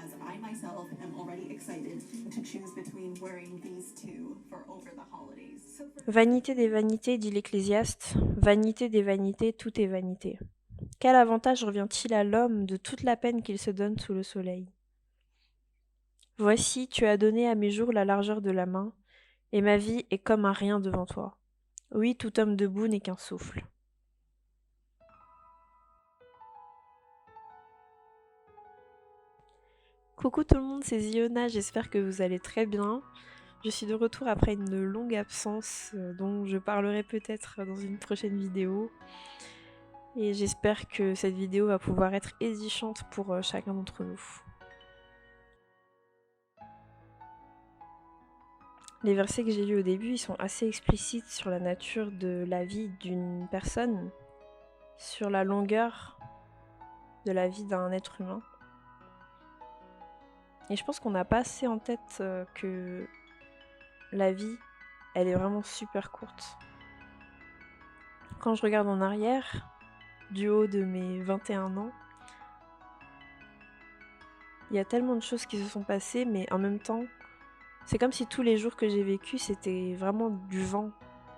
as I myself am already excited to choose between wearing these two for over the holidays. Vanité des vanités, dit l'Ecclésiaste, vanité des vanités, tout est vanité. Quel avantage revient-il à l'homme de toute la peine qu'il se donne sous le soleil? Voici, tu as donné à mes jours la largeur de la main, et ma vie est comme un rien devant toi. Oui, tout homme debout n'est qu'un souffle. Coucou tout le monde, c'est Ziona, j'espère que vous allez très bien. Je suis de retour après une longue absence dont je parlerai peut-être dans une prochaine vidéo. Et j'espère que cette vidéo va pouvoir être édifiante pour chacun d'entre nous. Les versets que j'ai lus au début, ils sont assez explicites sur la nature de la vie d'une personne, sur la longueur de la vie d'un être humain. Et je pense qu'on n'a pas assez en tête que la vie, elle est vraiment super courte. Quand je regarde en arrière, du haut de mes 21 ans, il y a tellement de choses qui se sont passées, mais en même temps, c'est comme si tous les jours que j'ai vécu, c'était vraiment du vent.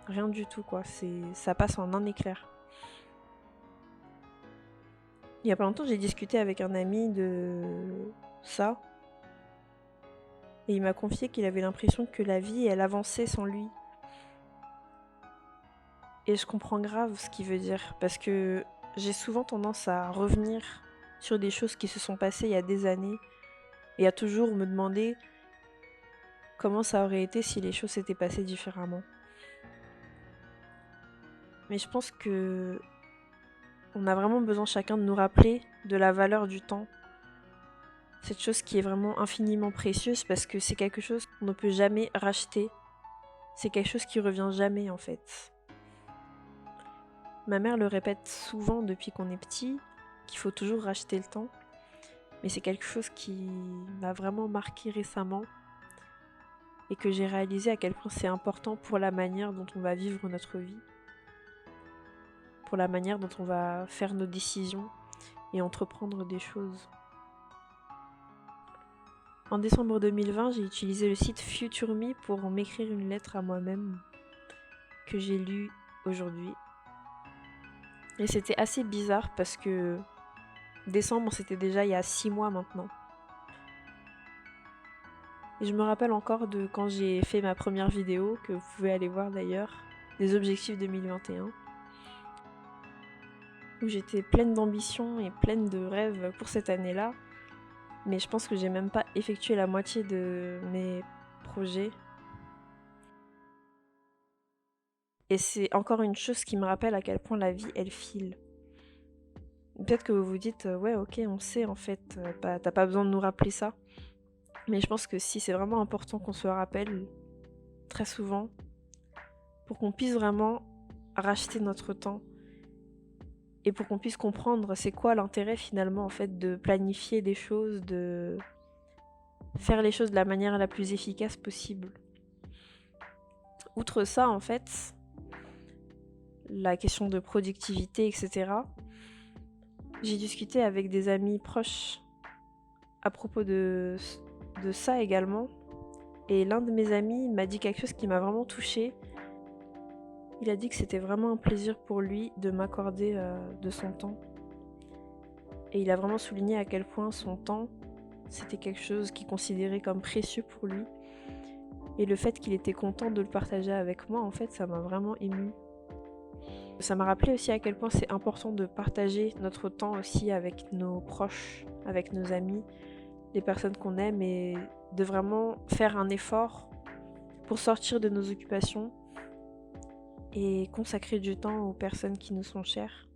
Rien du tout, quoi. Ça passe en un éclair. Il y a pas longtemps, j'ai discuté avec un ami de ça. Et il m'a confié qu'il avait l'impression que la vie, elle avançait sans lui. Et je comprends grave ce qu'il veut dire. Parce que j'ai souvent tendance à revenir sur des choses qui se sont passées il y a des années. Et à toujours me demander comment ça aurait été si les choses s'étaient passées différemment. Mais je pense que on a vraiment besoin chacun de nous rappeler de la valeur du temps. Cette chose qui est vraiment infiniment précieuse parce que c'est quelque chose qu'on ne peut jamais racheter. C'est quelque chose qui revient jamais en fait. Ma mère le répète souvent depuis qu'on est petit, qu'il faut toujours racheter le temps. Mais c'est quelque chose qui m'a vraiment marqué récemment et que j'ai réalisé à quel point c'est important pour la manière dont on va vivre notre vie, pour la manière dont on va faire nos décisions et entreprendre des choses. En décembre 2020, j'ai utilisé le site FutureMe pour m'écrire une lettre à moi-même que j'ai lue aujourd'hui. Et c'était assez bizarre parce que décembre, c'était déjà il y a 6 mois maintenant. Et je me rappelle encore de quand j'ai fait ma première vidéo, que vous pouvez aller voir d'ailleurs, des objectifs 2021, où j'étais pleine d'ambition et pleine de rêves pour cette année-là. Mais je pense que j'ai même pas effectué la moitié de mes projets. Et c'est encore une chose qui me rappelle à quel point la vie, elle file. Peut-être que vous vous dites, ouais, ok, on sait en fait, t'as pas besoin de nous rappeler ça. Mais je pense que si c'est vraiment important qu'on se rappelle très souvent, pour qu'on puisse vraiment racheter notre temps et pour qu'on puisse comprendre c'est quoi l'intérêt finalement en fait de planifier des choses, de faire les choses de la manière la plus efficace possible. Outre ça, en fait, la question de productivité, etc., j'ai discuté avec des amis proches à propos de ça également. Et l'un de mes amis m'a dit quelque chose qui m'a vraiment touchée. Il a dit que c'était vraiment un plaisir pour lui de m'accorder de son temps. Et il a vraiment souligné à quel point son temps, c'était quelque chose qu'il considérait comme précieux pour lui. Et le fait qu'il était content de le partager avec moi, en fait, ça m'a vraiment émue. Ça m'a rappelé aussi à quel point c'est important de partager notre temps aussi avec nos proches, avec nos amis, les personnes qu'on aime et de vraiment faire un effort pour sortir de nos occupations et consacrer du temps aux personnes qui nous sont chères.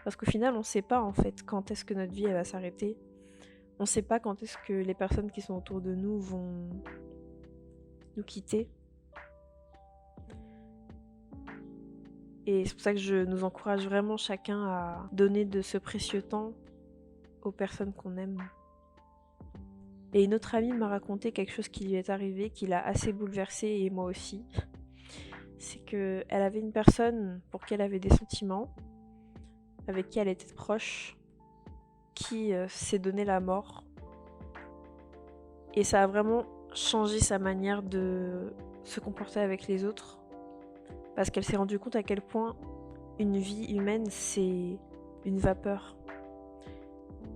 Parce qu'au final, on ne sait pas en fait quand est-ce que notre vie elle va s'arrêter. On ne sait pas quand est-ce que les personnes qui sont autour de nous vont nous quitter. Et c'est pour ça que je nous encourage vraiment chacun à donner de ce précieux temps aux personnes qu'on aime. Et une autre amie m'a raconté quelque chose qui lui est arrivé, qui l'a assez bouleversée et moi aussi. C'est qu'elle avait une personne pour qui elle avait des sentiments, avec qui elle était proche, qui s'est donné la mort. Et ça a vraiment changé sa manière de se comporter avec les autres. Parce qu'elle s'est rendue compte à quel point une vie humaine, c'est une vapeur.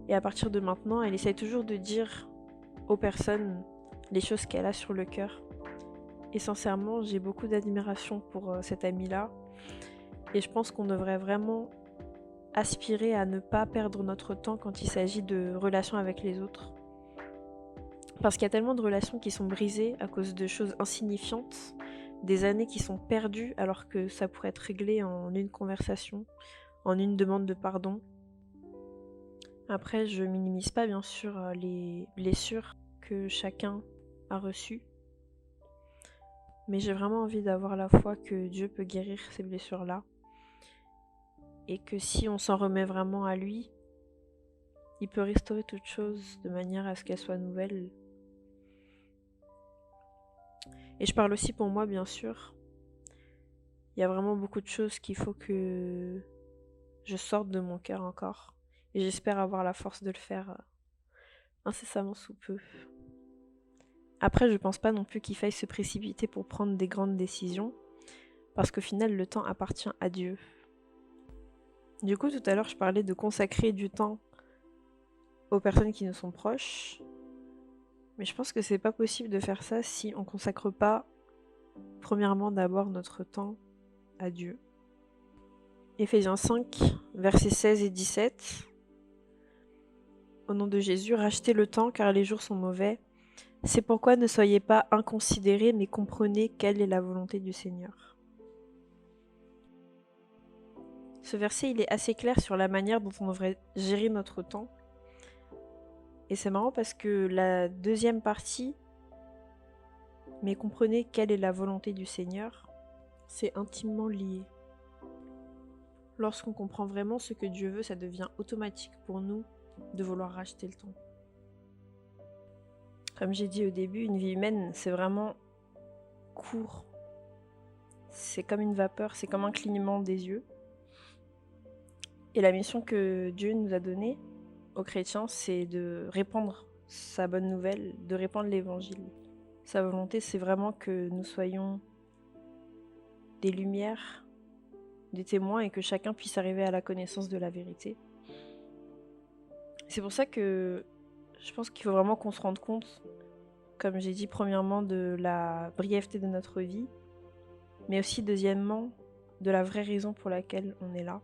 Et à partir de maintenant, elle essaie toujours de dire aux personnes les choses qu'elle a sur le cœur. Et sincèrement, j'ai beaucoup d'admiration pour cette amie-là. Et je pense qu'on devrait vraiment aspirer à ne pas perdre notre temps quand il s'agit de relations avec les autres. Parce qu'il y a tellement de relations qui sont brisées à cause de choses insignifiantes, des années qui sont perdues alors que ça pourrait être réglé en une conversation, en une demande de pardon. Après, je minimise pas bien sûr les blessures que chacun a reçues, mais j'ai vraiment envie d'avoir la foi que Dieu peut guérir ces blessures-là, et que si on s'en remet vraiment à lui, il peut restaurer toute chose de manière à ce qu'elle soit nouvelle. Et je parle aussi pour moi, bien sûr. Il y a vraiment beaucoup de choses qu'il faut que je sorte de mon cœur encore. Et j'espère avoir la force de le faire incessamment sous peu. Après, je pense pas non plus qu'il faille se précipiter pour prendre des grandes décisions, parce qu'au final, le temps appartient à Dieu. Du coup, tout à l'heure, je parlais de consacrer du temps aux personnes qui nous sont proches, mais je pense que c'est pas possible de faire ça si on consacre pas, premièrement, d'abord notre temps à Dieu. Éphésiens 5, versets 16 et 17. Au nom de Jésus, rachetez le temps car les jours sont mauvais. C'est pourquoi ne soyez pas inconsidérés, mais comprenez quelle est la volonté du Seigneur. Ce verset, il est assez clair sur la manière dont on devrait gérer notre temps. Et c'est marrant parce que la deuxième partie, mais comprenez quelle est la volonté du Seigneur, c'est intimement lié. Lorsqu'on comprend vraiment ce que Dieu veut, ça devient automatique pour nous de vouloir racheter le temps. Comme j'ai dit au début, une vie humaine, c'est vraiment court. C'est comme une vapeur, c'est comme un clignement des yeux. Et la mission que Dieu nous a donnée aux chrétiens, c'est de répandre sa bonne nouvelle, de répandre l'évangile. Sa volonté, c'est vraiment que nous soyons des lumières, des témoins et que chacun puisse arriver à la connaissance de la vérité. C'est pour ça que je pense qu'il faut vraiment qu'on se rende compte, comme j'ai dit, premièrement, de la brièveté de notre vie, mais aussi, deuxièmement, de la vraie raison pour laquelle on est là.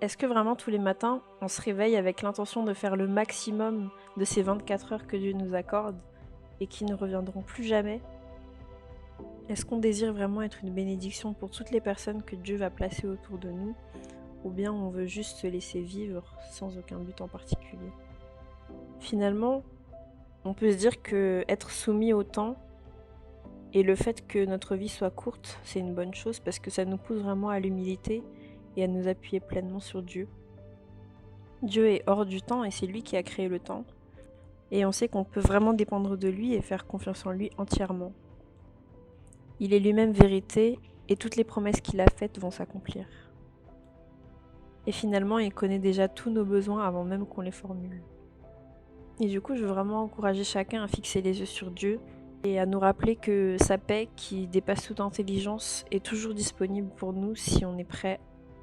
Est-ce que vraiment tous les matins, on se réveille avec l'intention de faire le maximum de ces 24 heures que Dieu nous accorde et qui ne reviendront plus jamais? Est-ce qu'on désire vraiment être une bénédiction pour toutes les personnes que Dieu va placer autour de nous, ou bien on veut juste se laisser vivre sans aucun but en particulier? Finalement, on peut se dire que être soumis au temps et le fait que notre vie soit courte, c'est une bonne chose parce que ça nous pousse vraiment à l'humilité et à nous appuyer pleinement sur Dieu. Dieu est hors du temps et c'est lui qui a créé le temps. Et on sait qu'on peut vraiment dépendre de lui et faire confiance en lui entièrement. Il est lui-même vérité et toutes les promesses qu'il a faites vont s'accomplir. Et finalement, il connaît déjà tous nos besoins avant même qu'on les formule. Et du coup, je veux vraiment encourager chacun à fixer les yeux sur Dieu et à nous rappeler que sa paix, qui dépasse toute intelligence, est toujours disponible pour nous si on est prêt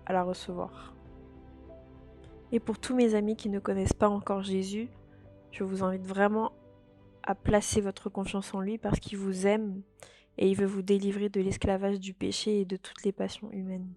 à la recevoir. Et pour tous mes amis qui ne connaissent pas encore Jésus, je vous invite vraiment à placer votre confiance en lui parce qu'il vous aime et il veut vous délivrer de l'esclavage du péché et de toutes les passions humaines.